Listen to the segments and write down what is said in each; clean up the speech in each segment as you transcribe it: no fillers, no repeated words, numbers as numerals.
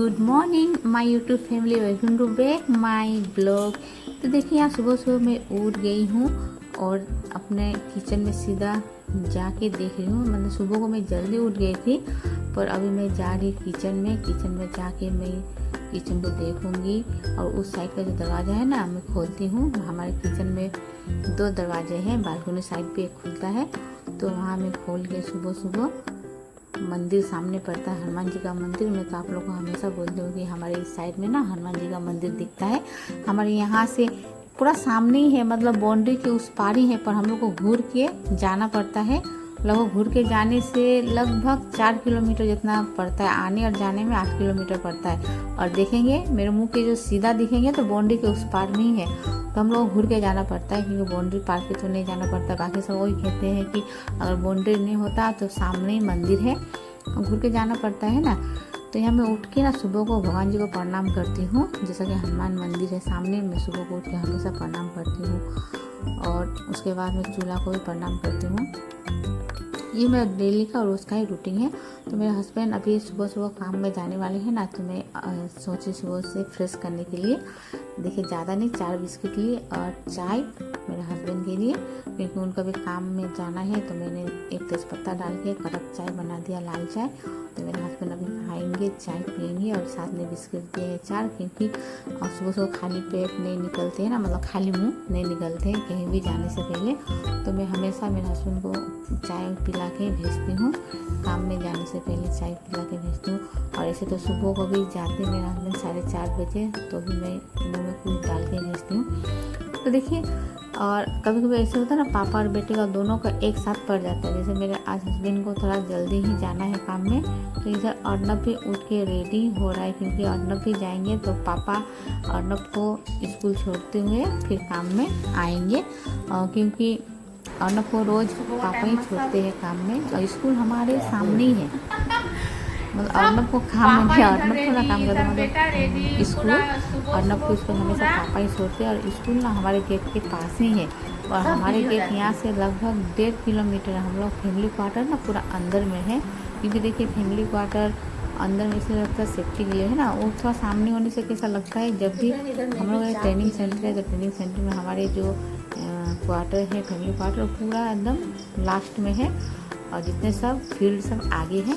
Good morning my YouTube family, welcome to back my blog. तो देखिए यहाँ सुबह सुबह मैं उठ गई हूँ और अपने किचन में सीधा जाके देख रही हूँ। मतलब सुबह को मैं जल्दी उठ गई थी, पर अभी मैं जा रही किचन में जाके मैं किचन को देखूँगी। और उस साइड का जो दरवाज़ा है ना, मैं खोलती हूँ। हमारे किचन में 2 दरवाजे हैं, बालकनी साइड पे एक खुलता है, तो वहाँ मैं खोल के सुबह सुबह मंदिर सामने पड़ता है, हनुमान जी का मंदिर। मैं तो आप लोग को हमेशा बोलती हूँ कि हमारे इस साइड में ना हनुमान जी का मंदिर दिखता है। हमारे यहाँ से पूरा सामने ही है, मतलब बाउंड्री के उस पार ही है, पर हम लोग को घूर के जाना पड़ता है। लगभग घूर के जाने से लगभग 4 किलोमीटर जितना पड़ता है, आने और जाने में 8 किलोमीटर पड़ता है। और देखेंगे मेरे मुंह के जो सीधा दिखेंगे तो बाउंड्री के उस पार में ही है, तो हम लोग घूर के जाना पड़ता है, क्योंकि बाउंड्री पार के तो नहीं जाना पड़ता। बाकी सब वही कहते हैं कि अगर बाउंड्री नहीं होता तो सामने ही मंदिर है, घूर के जाना पड़ता है ना। तो यहाँ मैं उठ के ना सुबह को भगवान जी को प्रणाम करती हूँ। जैसा कि हनुमान मंदिर है सामने, मैं सुबह को उठ के हमेशा प्रणाम करती हूँ। और उसके बाद मैं चूल्हा को भी प्रणाम करती हूँ। ये मेरा डेली का रोज़ का ही रूटीन है। तो मेरे हस्बैंड अभी सुबह सुबह काम में जाने वाले हैं ना, तो मैं सोची सुबह से फ्रेश करने के लिए, देखिए ज़्यादा नहीं, 4 बिस्किट लिए और चाय मेरे हस्बैंड के लिए, क्योंकि उनका भी काम में जाना है। तो मैंने एक तेज़पत्ता डाल के कड़क चाय बना दिया, लाल चाय। तो मेरे हस्बैंड अभी खाएंगे, चाय पियेंगे और साथ में बिस्किट दिए हैं 4, क्योंकि सुबह सुबह खाली पेट नहीं निकलते हैं ना, मतलब खाली मुंह नहीं निकलते हैं कहीं भी जाने से पहले। तो मैं हमेशा मेरे हस्बैंड को चाय पिला के भेजती हूँ, काम में जाने से पहले चाय पिला के भेजती हूँ। और ऐसे तो सुबह को भी जाते मेरे हस्बैंड 4:30 बजे, तो भी मैं मुँह में कुछ डाल के भेजती हूँ। तो देखिए, और कभी कभी ऐसे होता है ना, पापा और बेटे का दोनों का एक साथ पड़ जाता है। जैसे मेरे आज हस्बैंड को थोड़ा जल्दी ही जाना है काम में, तो इधर अर्नब भी उठ के रेडी हो रहा है, क्योंकि अर्नब भी जाएंगे तो पापा अर्नब को स्कूल छोड़ते हुए फिर काम में आएंगे। क्योंकि अर्नब को रोज़ पापा ही छोड़ते हैं काम में, और स्कूल हमारे सामने ही है। मतलब अर्नब को काम में, अर्नब थोड़ा काम करता है, मतलब स्कूल अर्नब को स्कूल हमेशा पापा ही छोड़ते हैं। और स्कूल ना हमारे गेट के पास ही है, और हमारे गेट यहाँ से लगभग 1.5 किलोमीटर। हम लोग फैमिली क्वार्टर ना पूरा अंदर में है, क्योंकि देखिए फैमिली क्वार्टर अंदर में इसलिए लगता है सेफ्टी के लिए है ना। वो थोड़ा सामने होने से कैसा लगता है, जब भी हम लोग ट्रेनिंग सेंटर है, तो ट्रेनिंग सेंटर में हमारे जो क्वार्टर है, फैमिली क्वार्टर, पूरा एकदम लास्ट में है, और जितने सब फील्ड सब आगे हैं।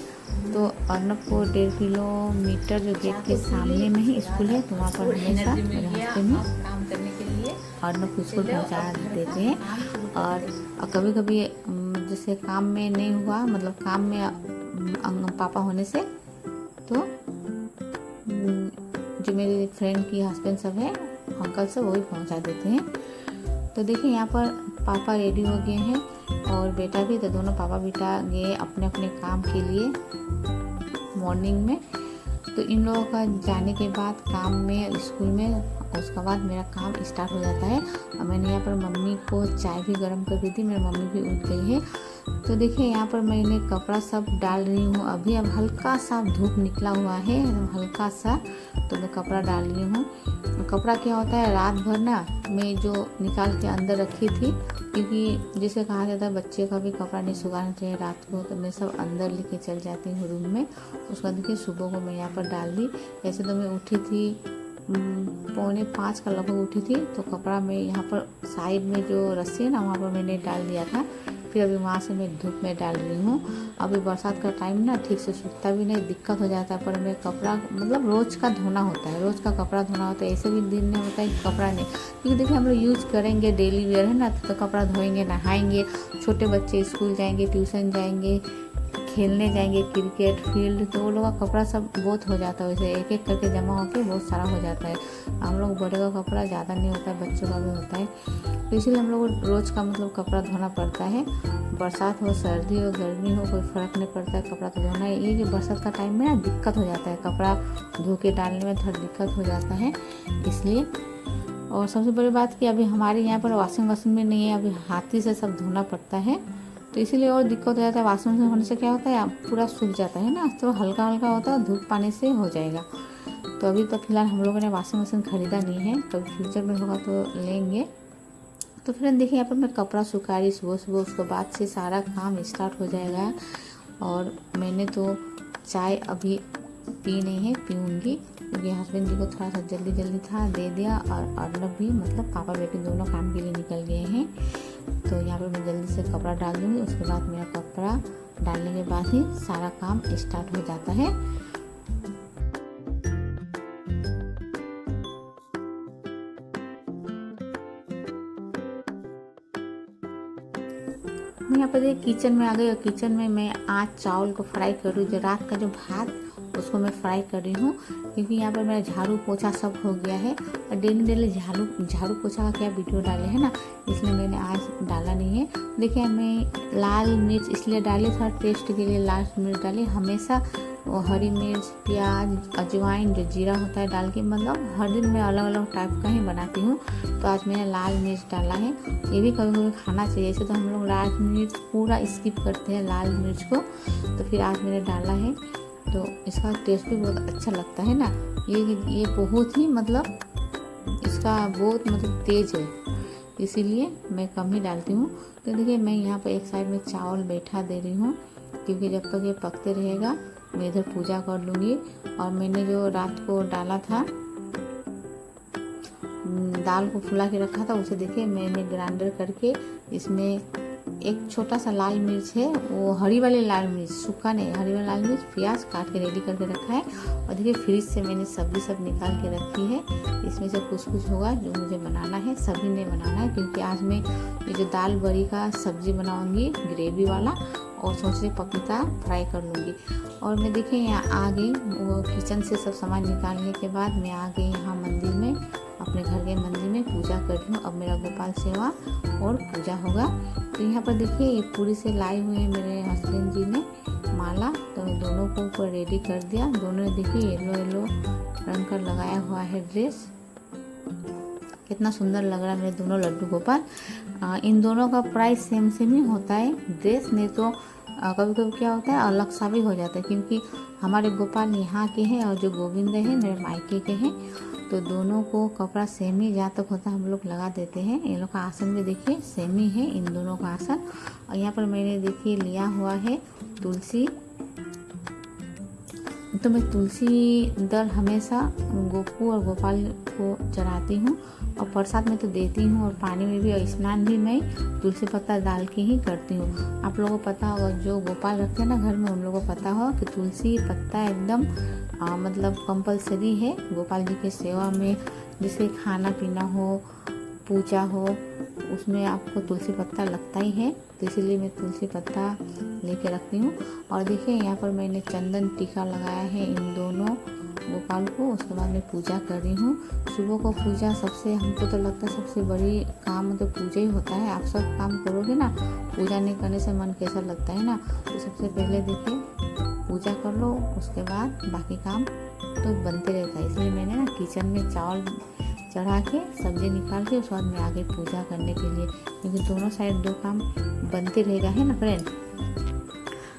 तो अर्नब को 1.5 किलोमीटर जो गेट के सामने में ही स्कूल है, तो वहाँ पर हमेशा मेरे हफ्ते में काम करने के लिए अर्नब को स्कूल पहुँचा देते हैं। और कभी कभी जैसे काम में नहीं हुआ, मतलब काम में पापा होने से, तो जो मेरे फ्रेंड की हस्बैंड सब है, अंकल सब, वही पहुँचा देते हैं। तो देखिए यहाँ पर पापा रेडी हो गए हैं और बेटा भी, तो दोनों पापा बेटा गए अपने अपने काम के लिए मॉर्निंग में। तो इन लोगों का जाने के बाद काम में, स्कूल में, उसके बाद मेरा काम स्टार्ट हो जाता है। और मैंने यहाँ पर मम्मी को चाय भी गर्म कर दी थी, मेरी मम्मी भी उठ गई है। तो देखिए यहाँ पर मैंने कपड़ा सब डाल रही हूँ अभी। अब हल्का सा धूप निकला हुआ है, हल्का सा, तो मैं कपड़ा डाल रही हूँ। कपड़ा क्या होता है, रात भर ना मैं जो निकाल के अंदर रखी थी, क्योंकि जैसे कहा जाता है बच्चे का भी कपड़ा नहीं सुखाना चाहिए रात को, तो मैं सब अंदर लेके चल जाती हूँ रूम में। उसके बाद देखिए सुबह को मैं यहाँ पर डाल दी। ऐसे तो मैं उठी थी 4:45 का लगभग उठी थी, तो कपड़ा मैं यहाँ पर साइड में जो रस्सी है ना, वहाँ पर मैंने डाल दिया था। फिर अभी वहाँ से मैं धूप में डाल रही हूँ। अभी बरसात का टाइम ना, ठीक से सूखता भी नहीं, दिक्कत हो जाता है। पर मैं कपड़ा मतलब रोज़ का धोना होता है, रोज़ का कपड़ा धोना होता है। ऐसे भी दिन नहीं होता है कि कपड़ा नहीं, क्योंकि देखिए हम लोग यूज़ करेंगे, डेली वेयर है ना, तो कपड़ा धोएंगे, नहाएंगे। छोटे बच्चे स्कूल जाएंगे, ट्यूशन जाएंगे, खेलने जाएंगे, क्रिकेट फील्ड, तो वो लोग का कपड़ा सब बहुत हो जाता है। वैसे एक एक करके जमा होकर बहुत सारा हो जाता है। हम लोग बड़े का कपड़ा ज़्यादा नहीं होता है, बच्चों का भी होता है, तो इसीलिए हम लोग रोज़ का मतलब कपड़ा धोना पड़ता है। बरसात हो, सर्दी हो, गर्मी हो, कोई फ़र्क नहीं पड़ता है, कपड़ा तो धोना है। ये कि बरसात का टाइम में ना दिक्कत हो जाता है, कपड़ा धो के डालने में थोड़ा दिक्कत हो जाता है, इसलिए। और सबसे बड़ी बात कि अभी हमारे यहाँ पर वॉशिंग मशीन में नहीं है, अभी हाथी से सब धोना पड़ता है, तो इसीलिए और दिक्कत हो जाता है। वॉशिंग मशीन होने से क्या होता है, पूरा सूख जाता है ना, तो हल्का हल्का होता है, धूप पानी से हो जाएगा। तो अभी तो फिलहाल हम लोगों ने वॉशिंग मशीन ख़रीदा नहीं है, तो फ्यूचर में होगा तो लेंगे। तो फ्रेंड देखिए यहाँ पर मैं कपड़ा सुखा रही सुबह सुबह, उसके बाद से सारा काम स्टार्ट हो जाएगा। और मैंने तो चाय अभी पी नहीं है, पीऊँगी क्योंकि हस्बैंड जी को थोड़ा सा जल्दी था, दे दिया। और अर्नब भी मतलब पापा बेटे दोनों काम के लिए निकल गए हैं। तो यहाँ पर मैं जल्दी से कपड़ा डाल दूँगी। उसके बाद मेरा कपड़ा डालने के बाद ही सारा काम स्टार्ट हो जाता है। मैं यहाँ पर किचन में आ गई और किचन में मैं आज चावल को फ्राई कर रही हूँ। जो रात का जो भात उसको मैं फ्राई कर रही हूँ, क्योंकि यहाँ पर मेरा झाड़ू पोछा सब हो गया है। और डेली झाड़ू पोछा का क्या वीडियो डाले हैं ना, इसलिए मैंने आज डाला नहीं है। देखिए मैं लाल मिर्च इसलिए डाली, थोड़ा टेस्ट के लिए लाल मिर्च डाली। हमेशा वो हरी मिर्च, प्याज, अजवाइन जो जीरा होता है डाल के, मतलब हर दिन मैं अलग अलग टाइप का ही बनाती हूँ। तो आज मैंने लाल मिर्च डाला है। ये भी कभी कभी खाना चाहिए, ऐसे तो हम लोग लाल मिर्च पूरा स्किप करते हैं लाल मिर्च को। तो फिर आज मैंने डाला है, तो इसका टेस्ट भी बहुत अच्छा लगता है ना। ये बहुत ही मतलब इसका बहुत मतलब तेज है, इसीलिए मैं कम ही डालती हूँ। तो देखिए मैं यहाँ पर एक साइड में चावल बैठा दे रही हूँ, क्योंकि जब तक ये पकते रहेगा मैं इधर पूजा कर लूँगी। और मैंने जो रात को डाला था, दाल को फुला के रखा था, उसे देखिए मैंने ग्राइंडर करके इसमें एक छोटा सा लाल मिर्च है, वो हरी वाली लाल मिर्च, सूखा नहीं, हरी वाली लाल मिर्च, प्याज काट के रेडी करके रखा है। और देखिए फ्रिज से मैंने सब्जी सब निकाल के रखी है। इसमें से कुछ होगा जो मुझे बनाना है, सभी नहीं बनाना है, क्योंकि आज मैं ये जो दाल बड़ी का सब्जी बनाऊंगी ग्रेवी वाला, और सोच रही पपीता फ्राई कर लूँगी। और मैं देखिए यहाँ आ गई, वो किचन से सब सामान निकालने के बाद मैं आ गई यहाँ मंदिर में, अपने घर के मंदिर में पूजा कर रही हूँ। अब मेरा गोपाल सेवा और पूजा होगा। तो यहाँ पर देखिए ये पूरी से लाई हुई है मेरे हस्बैंड जी ने माला, तो मैं दोनों को ऊपर रेडी कर दिया। दोनों ने देखिए येलो रंग का लगाया हुआ है ड्रेस, कितना सुंदर लग रहा है मेरे दोनों लड्डू गोपाल। इन दोनों का प्राइस सेम ही होता है ड्रेस, नहीं तो कभी कभी क्या होता है अलग सा भी हो जाता है, क्योंकि हमारे गोपाल यहाँ के हैं और जो गोविंद है मेरे मायके के हैं। तो दोनों को कपड़ा सेम ही जहाँ तक होता है हम लोग लगा देते हैं। इन लोग का आसन भी देखिए सेम ही है इन दोनों का आसन। और यहाँ पर मैंने देखिए लिया हुआ है तुलसी, तो मैं तुलसी दल हमेशा गोपू और गोपाल को चढ़ाती हूँ, और प्रसाद में तो देती हूँ, और पानी में भी, और स्नान भी मैं तुलसी पत्ता डाल के ही करती हूँ। आप लोगों को पता होगा, जो गोपाल रखते हैं ना घर में, उन लोगों को पता हो कि तुलसी पत्ता एकदम मतलब कंपलसरी है गोपाल जी की सेवा में। जैसे खाना पीना हो, पूजा हो, उसमें आपको तुलसी पत्ता लगता ही है, तो इसीलिए मैं तुलसी पत्ता लेके रखती हूँ। और देखिए यहाँ पर मैंने चंदन टीका लगाया है इन दोनों गोपाल को। उसके बाद मैं पूजा कर रही हूँ। सुबह को पूजा सबसे, हमको तो लगता है सबसे बड़ी काम तो पूजा ही होता है। आप सब काम करोगे ना, पूजा नहीं करने से मन कैसा लगता है ना। तो सबसे पहले देखिए पूजा कर लो, उसके बाद बाकी काम तो बनते रहता है। इसलिए मैंने ना किचन में चावल चढ़ा के सब्जी निकाल के उसके बाद मैं आगे पूजा करने के लिए, क्योंकि दोनों साइड दो काम बनते रहेगा है ना फ्रेंड।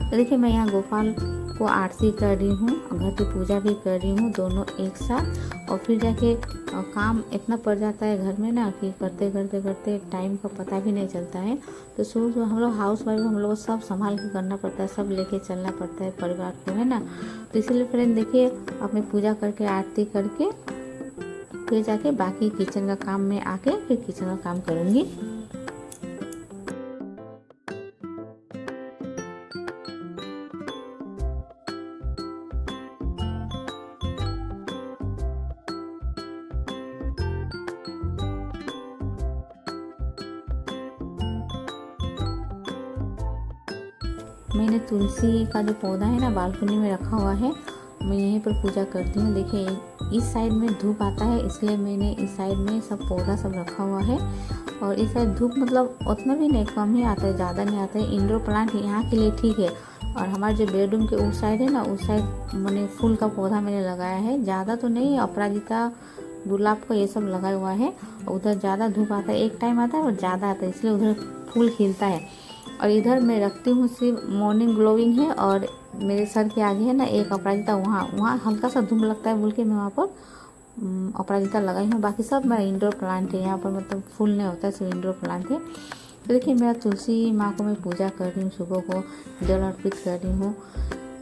तो देखिए मैं यहाँ गोपाल को आरती कर रही हूँ, घर की पूजा भी कर रही हूँ, दोनों एक साथ। और फिर जाके काम इतना पड़ जाता है घर में ना कि करते करते करते टाइम का पता भी नहीं चलता है। तो सुबह हम लोग हाउस वाइफ, हम लोग को सब संभाल के करना पड़ता है, सब लेके चलना पड़ता है परिवार को, है ना। तो इसलिए फ्रेंड देखिए अब मैं पूजा करके आरती करके फिर जाके बाकी किचन का काम में आके फिर किचन का काम करूँगी। मैंने तुलसी का जो पौधा है ना बालकनी में रखा हुआ है, मैं यहीं पर पूजा करती हूँ। देखिए इस साइड में धूप आता है, इसलिए मैंने इस साइड में सब पौधा सब रखा हुआ है। और इस साइड धूप मतलब उतना भी नहीं, कम ही आता है, ज़्यादा नहीं आता है। इंडोर प्लांट यहाँ के लिए ठीक है। और हमारे जो बेडरूम के उस साइड है ना, उस साइड मैंने फूल का पौधा मैंने लगाया है, ज़्यादा तो नहीं, अपराजिता, गुलाब का ये सब लगा हुआ है। उधर ज़्यादा धूप आता है, एक टाइम आता है और ज़्यादा आता है, इसलिए उधर फूल खिलता है। और इधर मैं रखती हूँ सिर्फ मॉर्निंग ग्लोइंग है, और मेरे सर के आगे है ना एक अपराजिता, वहाँ हल्का सा धूप लगता है बोल के मैं वहाँ पर अपराजिता लगाई हूँ। बाकी सब मेरा इंडोर प्लांट है, यहाँ पर मतलब फूल नहीं होता है, सिर्फ इंडोर प्लांट है। तो देखिए मेरा तुलसी माँ को मैं पूजा कर रही हूँ, सुबह को जल अर्पित कर रही हूँ।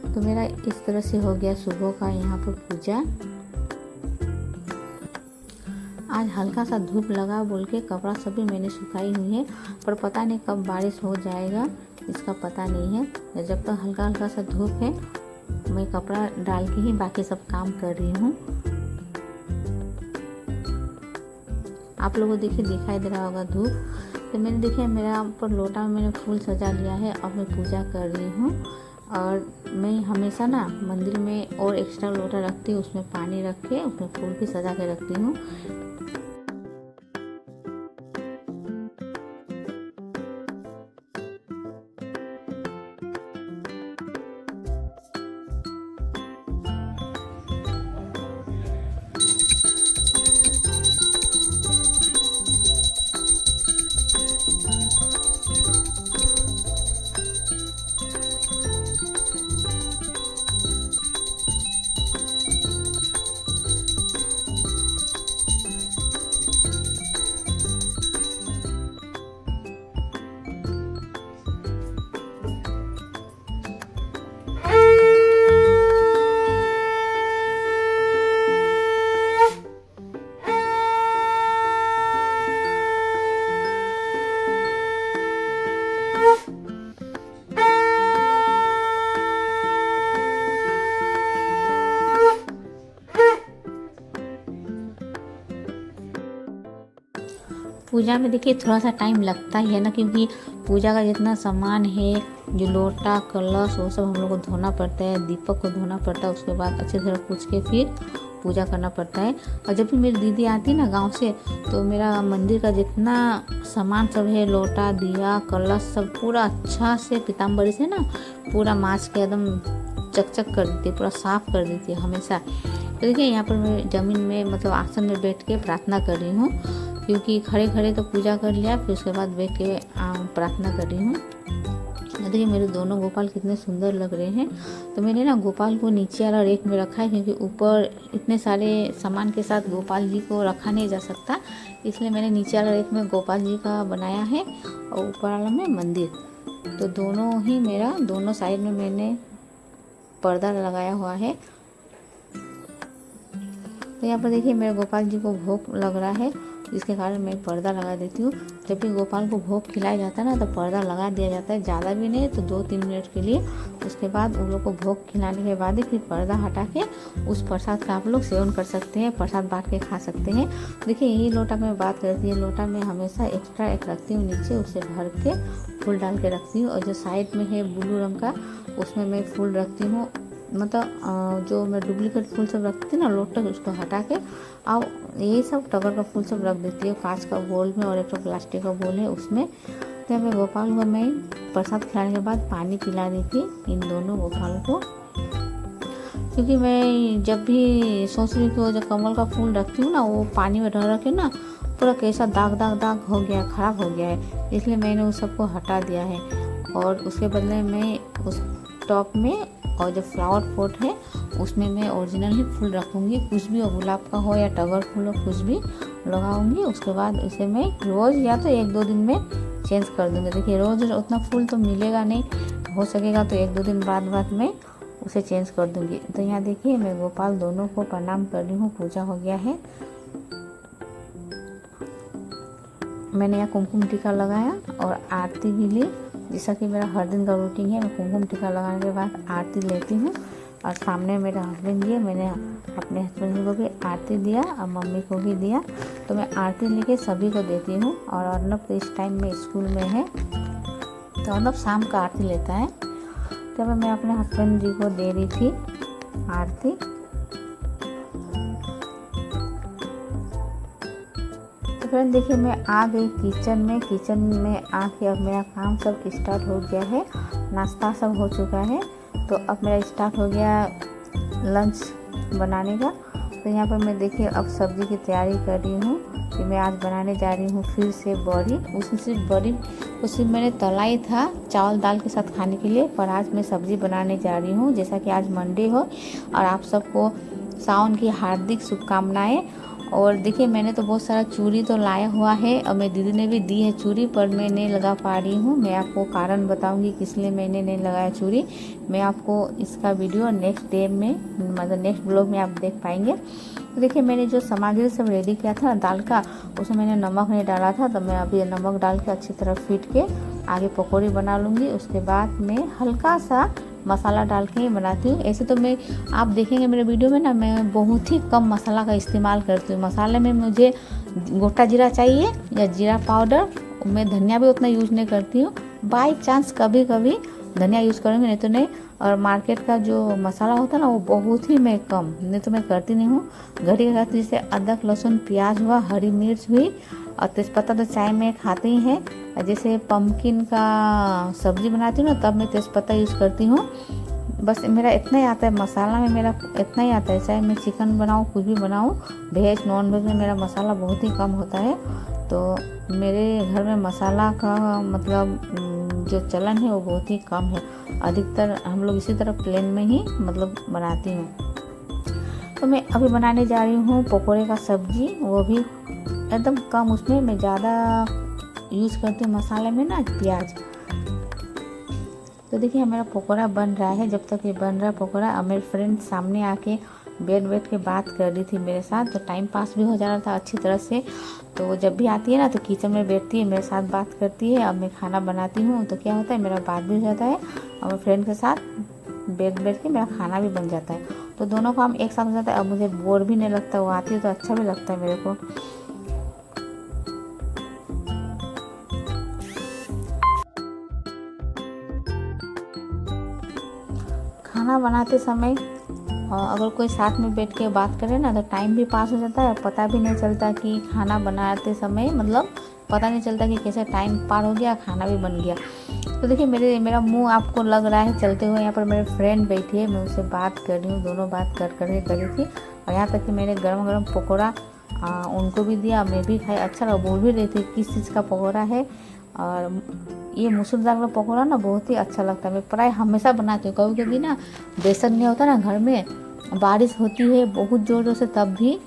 तो मेरा इस तरह से हो गया सुबह का यहाँ पर पूजा। आज हल्का सा धूप लगा बोल के कपड़ा सभी मैंने सुखाई हुई है, पर पता नहीं कब बारिश हो जाएगा, इसका पता नहीं है। जब तक हल्का हल्का सा धूप है मैं कपड़ा डाल के ही बाकी सब काम कर रही हूँ। आप लोगों को देखिए दिखाई दे रहा होगा धूप। तो मैंने देखिए मेरा ऊपर लोटा में मैंने फूल सजा लिया है। अब मैं पूजा कर रही हूँ और मैं हमेशा ना मंदिर में और एक्स्ट्रा लोटा रखती हूँ, उसमें पानी रख के उसमें फूल भी सजा के रखती हूँ। पूजा में देखिए थोड़ा सा टाइम लगता ही है ना, क्योंकि पूजा का जितना सामान है, जो लोटा कलश वो सब हम लोग को धोना पड़ता है, दीपक को धोना पड़ता है, उसके बाद अच्छी तरह पूछ के फिर पूजा करना पड़ता है। और जब भी मेरी दीदी आती है ना गांव से, तो मेरा मंदिर का जितना सामान सब है, लोटा दिया कलश सब पूरा अच्छा से पीताम्बरी से ना पूरा माँज के एकदम चकचक कर देती है, पूरा साफ कर देती है हमेशा। तो देखिए यहाँ पर मैं ज़मीन में मतलब आसन में बैठ के प्रार्थना कर रही हूँ, क्योंकि खड़े खड़े तो पूजा कर लिया, फिर उसके बाद बैठ के प्रार्थना कर रही हूँ। देखिए मेरे दोनों गोपाल कितने सुंदर लग रहे हैं। तो मैंने ना गोपाल को नीचे वाला रेक में रखा है, क्योंकि ऊपर इतने सारे सामान के साथ गोपाल जी को रखा नहीं जा सकता, इसलिए मैंने नीचे वाला रेक में गोपाल जी का बनाया है और ऊपर वाला में मंदिर। तो दोनों ही मेरा दोनों साइड में मैंने पर्दा लगाया हुआ है। तो यहाँ पर देखिए मेरे गोपाल जी को भोग लग रहा है, जिसके कारण मैं पर्दा लगा देती हूँ। जब भी गोपाल को भोग खिलाया जाता है ना, तो पर्दा लगा दिया जाता है, ज़्यादा भी नहीं तो 2-3 मिनट के लिए। उसके बाद उन लोग को भोग खिलाने के बाद ही फिर पर्दा हटा के उस प्रसाद का आप लोग सेवन कर सकते हैं, प्रसाद बांट के खा सकते हैं। देखिए यही लोटा में बात करती है, लोटा में हमेशा एक्स्ट्रा एक रखती हूँ नीचे, उसे भर के फूल डाल के रखती हूँ। और जो साइड में है ब्लू रंग का, उसमें मैं फूल रखती हूँ, मतलब जो मैं डुप्लीकेट फूल सब रखती ना लोटस, उसको हटा के और यही सब टगर का फूल सब रख देती है कांच का बोल में, और एक तो प्लास्टिक का बोल है उसमें। तो मैं गोपाल को मैं प्रसाद खिलाने के बाद पानी पिला दी थी इन दोनों गोपाल को, क्योंकि मैं जब भी सोच रही थी जो कमल का फूल रखती हूँ ना, वो पानी में रह के ना पूरा कैसा दाग दाग दाग हो गया, ख़राब हो गया है, इसलिए मैंने उस सबको हटा दिया है। और उसके बदले मैं उस टॉप में और जो फ्लावर पॉट है उसमें मैं ओरिजिनल ही फूल रखूँगी, कुछ भी हो, गुलाब का हो या टगर फूल हो, कुछ भी लगाऊंगी। उसके बाद उसे मैं रोज़ या तो 1-2 दिन में चेंज कर दूँगी। देखिए रोज़ उतना फूल तो मिलेगा नहीं, हो सकेगा तो 1-2 दिन बाद मैं उसे चेंज कर दूँगी। तो यहाँ देखिए मैं गोपाल दोनों को प्रणाम कर रही हूँ, पूजा हो गया है। मैंने यहाँ कुमकुम टीका लगाया और आरती भी ली, जैसा कि मेरा हर दिन का रूटीन है। मैं कुमकुम टीका लगाने के बाद आरती लेती हूँ, और सामने मेरा हस्बैंड जी है, मैंने अपने हस्बैंड जी को भी आरती दिया और मम्मी को भी दिया। तो मैं आरती लेके सभी को देती हूँ। और अर्नब तो इस टाइम में स्कूल में है, तो अर्नब शाम का आरती लेता है। तब मैं अपने हस्बैंड जी को दे रही थी आरती। तो फ्रेंड देखिए मैं आ गई किचन में आके अब मेरा काम सब स्टार्ट हो गया है, नाश्ता सब हो चुका है। तो अब मेरा स्टार्ट हो गया लंच बनाने का। तो यहाँ पर मैं देखिए अब सब्ज़ी की तैयारी कर रही हूँ कि मैं आज बनाने जा रही हूँ फिर से बड़ी। उसमें सिर्फ बड़ी को सिर्फ मैंने तला ही था चावल दाल के साथ खाने के लिए, पर आज मैं सब्ज़ी बनाने जा रही हूँ। जैसा कि आज मंडे हो और आप सबको सावन की हार्दिक शुभकामनाएं। और देखिए मैंने तो बहुत सारा चूड़ी तो लाया हुआ है और मेरी दीदी ने भी दी है चूड़ी, पर मैं नहीं लगा पा रही हूँ। मैं आपको कारण बताऊँगी किस लिए मैंने नहीं लगाया चूड़ी। मैं आपको इसका वीडियो नेक्स्ट डे में मतलब नेक्स्ट ब्लॉग में आप देख पाएंगे। तो देखिए मैंने जो सामग्री सब रेडी किया था दाल का, उसमें मैंने नमक नहीं डाला था, तो मैं अभी नमक डाल के अच्छी तरह फीट के आगे पकौड़ी बना लूँगी। उसके बाद मैं हल्का सा मसाला डाल के ही बनाती हूँ। ऐसे तो मैं आप देखेंगे मेरे वीडियो में ना, मैं बहुत ही कम मसाला का इस्तेमाल करती हूँ। मसाले में मुझे गोटा जीरा चाहिए या जीरा पाउडर, मैं धनिया भी उतना यूज़ नहीं करती हूँ। बाई चांस कभी कभी धनिया यूज़ करूँगी, नहीं तो नहीं। और मार्केट का जो मसाला होता है ना वो बहुत ही मैं कम, नहीं तो मैं करती नहीं हूँ। घड़ी के साथ जैसे अदरक लहसुन प्याज हुआ, हरी मिर्च हुई और तेज़पत्ता तो चाय में खाते ही हैं। जैसे पम्पकिन का सब्जी बनाती हूँ ना तब मैं तेज़पत्ता यूज़ करती हूँ। बस मेरा इतना ही आता है मसाला में, मेरा इतना ही आता है। चाहे मैं चिकन बनाऊँ कुछ भी बनाऊँ, वेज नॉन वेज में मेरा मसाला बहुत ही कम होता है। तो मेरे घर में मसाला का मतलब जो चलन है वो बहुत ही कम है। अधिकतर हम लोग इसी तरह प्लेन में ही मतलब बनाती हूँ। तो मैं अभी बनाने जा रही हूँ पकोड़े का सब्जी, वो भी एकदम कम, उसमें मैं ज़्यादा यूज़ करती हूँ मसाले में ना प्याज। तो देखिए मेरा पकोड़ा बन रहा है। जब तक ये बन रहा है पकोड़ा, अब मेरी फ्रेंड सामने आके बैठ के बात कर रही थी मेरे साथ, तो टाइम पास भी हो जा रहा था अच्छी तरह से। तो जब भी आती है ना तो किचन में बैठती है, मेरे साथ बात करती है। अब मैं खाना बनाती हूँ तो क्या होता है मेरा बात भी हो जाता है और मेरे फ्रेंड के साथ बैठ के मेरा खाना भी बन जाता है। तो दोनों काम एक साथ हो जाता है। अब मुझे बोर भी नहीं लगता, वो आती है तो अच्छा भी लगता है मेरे को। खाना बनाते समय अगर कोई साथ में बैठ के बात करे ना तो टाइम भी पास हो जाता है, पता भी नहीं चलता कि खाना बनाते समय मतलब पता नहीं चलता कि कैसे टाइम पार हो गया, खाना भी बन गया। तो देखिए मेरा मुंह आपको लग रहा है चलते हुए। यहाँ पर मेरे फ्रेंड बैठी है, मैं उससे बात कर रही हूँ, दोनों बात कर रही थी। और यहाँ तक कि मैंने गरम गरम पकौड़ा उनको भी दिया, मैं भी खाई। अच्छा लगा, बोल भी रही थी किस चीज़ का पकौड़ा है। और ये मसूर दाल का पकौड़ा ना बहुत ही अच्छा लगता है। मैं प्राय हमेशा बनाती हूँ। कभी कभी ना बेसन नहीं होता ना घर में, बारिश होती है बहुत ज़ोरों से, तब भी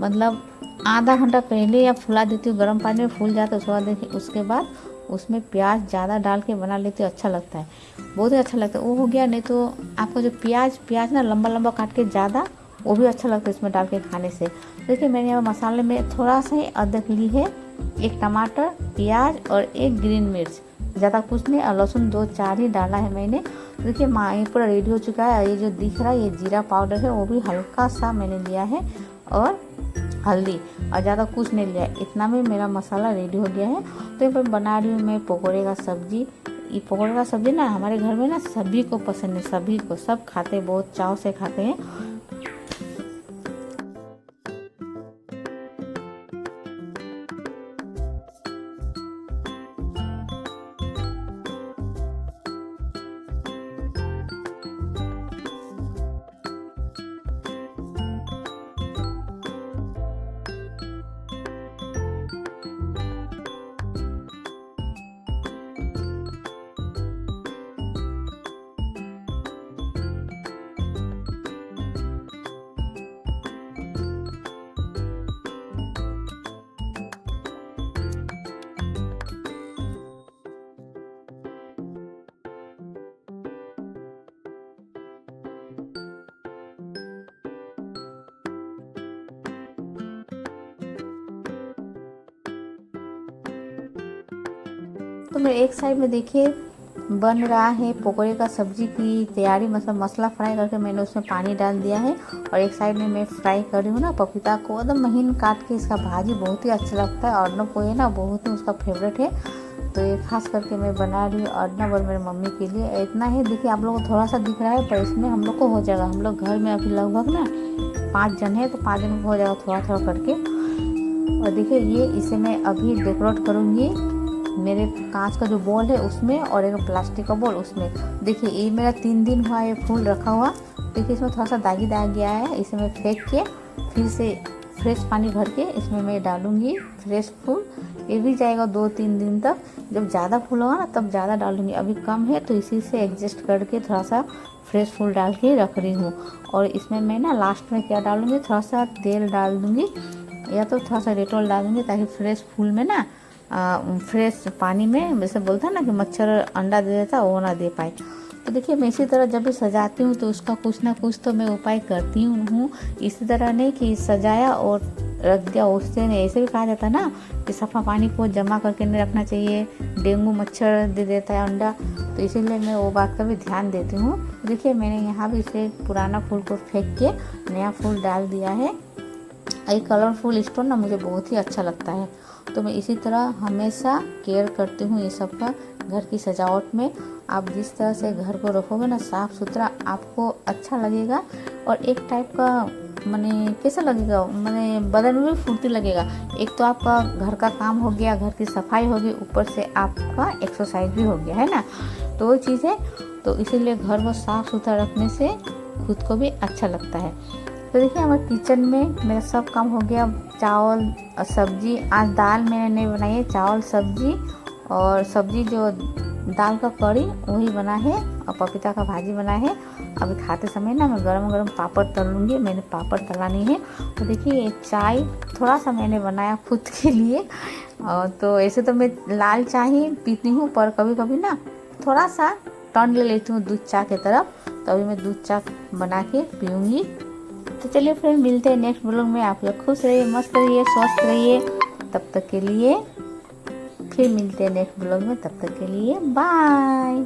मतलब आधा घंटा पहले या फुला देती हूँ गर्म पानी में, फूल जाता है। उसके बाद उसमें प्याज ज़्यादा डाल के बना लेती हूँ, अच्छा लगता है, बहुत ही अच्छा लगता है। वो हो गया। नहीं तो आपको जो प्याज ना लंबा लंबा काट के ज़्यादा, वो भी अच्छा लगता है इसमें डाल के खाने से। देखिए मैंने यहाँ मसाले में थोड़ा सा ही अदरक ली है, एक टमाटर, प्याज और एक ग्रीन मिर्च, ज़्यादा कुछ नहीं, और लहसुन 2-4 ही डाला है मैंने। देखिए ये पूरा रेडी हो चुका है। ये जो दिख रहा है ये जीरा पाउडर है, वो भी हल्का सा मैंने लिया है, और हल्दी, और ज़्यादा कुछ नहीं लिया। इतना में मेरा मसाला रेडी हो गया है। तो यहाँ पर बना रही हूँ मैं पकौड़े का सब्जी। ये पकौड़े का सब्जी ना हमारे घर में ना सभी को पसंद है, सभी को, सब खाते हैं, बहुत चाव से खाते हैं। तो मेरे एक साइड में देखिए बन रहा है पकोड़े का सब्जी की तैयारी, मतलब मसाला फ्राई करके मैंने उसमें पानी डाल दिया है। और एक साइड में मैं फ्राई कर रही हूँ ना पपीता को, एकदम महीन काट के। इसका भाजी बहुत ही अच्छा लगता है, अर्नब को, ये ना बहुत ही उसका फेवरेट है। तो ये खास करके मैं बना रही हूँ अर्नब और मेरी मम्मी के लिए। इतना ही देखिए आप लोगों को थोड़ा सा दिख रहा है, पर इसमें हम लोग को हो जाएगा। हम लोग घर में अभी लगभग ना 5 जन है, तो 5 जन को हो जाएगा थोड़ा थोड़ा करके। और देखिए इसे मैं अभी डेकोरेट करूँगी मेरे कांच का जो बॉल है उसमें, और एक प्लास्टिक का बॉल उसमें। देखिए ये मेरा 3 दिन हुआ ये फूल रखा हुआ। देखिए इसमें थोड़ा सा दागी दाग गया है, इसे मैं फेंक के फिर से फ्रेश पानी भर के इसमें मैं डालूंगी फ्रेश फूल। ये भी जाएगा 2-3 दिन तक। जब ज़्यादा फूल होगा ना तब ज़्यादा डालूंगी, अभी कम है तो इसी से एडजस्ट करके थोड़ा सा फ्रेश फूल डाल के रख रही हूँ। और इसमें मैं ना लास्ट में क्या डालूंगी, थोड़ा सा तेल डाल दूँगी, या तो थोड़ा सा डेटॉल डाल दूँगी ताकि फ्रेश फूल में ना फ्रेश पानी में जैसे बोलता है ना कि मच्छर अंडा दे देता वो ना दे पाए। तो देखिए मैं इसी तरह जब भी सजाती हूँ तो उसका कुछ ना कुछ तो मैं उपाय करती हूँ। इसी तरह नहीं कि सजाया और रख दिया, उससे नहीं। ऐसे भी कहा जाता है ना कि सफ़ा पानी को जमा करके नहीं रखना चाहिए, डेंगू मच्छर दे देता है अंडा। तो इसीलिए मैं वो बात का भी ध्यान देती हूँ। देखिए मैंने यहाँ भी इसे पुराना फूल को फेंक के नया फूल डाल दिया है। ये कलरफुल स्टोन ना मुझे बहुत ही अच्छा लगता है। तो मैं इसी तरह हमेशा केयर करती हूँ ये सब का घर की सजावट में। आप जिस तरह से घर को रखोगे ना साफ़ सुथरा, आपको अच्छा लगेगा और एक टाइप का माने कैसा लगेगा, माने बदन में भी फुर्ती लगेगा। एक तो आपका घर का काम हो गया, घर की सफाई होगी, ऊपर से आपका एक्सरसाइज भी हो गया है ना। तो वो चीज़ है, तो इसीलिए घर को साफ़ सुथरा रखने से खुद को भी अच्छा लगता है। तो देखिए हमारे किचन में मेरा सब काम हो गया। चावल और सब्जी, आज दाल मैंने नहीं बनाई है, चावल सब्जी और सब्जी जो दाल का कड़ी वही बना है और पपीता का भाजी बना है। अभी खाते समय ना मैं गरम गरम पापड़ तल लूँगी, मैंने पापड़ तलानी है। तो देखिए ये चाय थोड़ा सा मैंने बनाया खुद के लिए। तो ऐसे तो मैं लाल चाय ही पीती हूँ, पर कभी कभी ना थोड़ा सा टर्न ले लेती हूँ दूध चाय की तरफ। तो अभी मैं दूध चाय बना के पीऊँगी। तो चलिए फ्रेंड मिलते हैं नेक्स्ट ब्लॉग में। आप लोग खुश रहिए, मस्त रहिए, स्वस्थ रहिए। तब तक के लिए फिर मिलते हैं नेक्स्ट ब्लॉग में। तब तक के लिए बाय।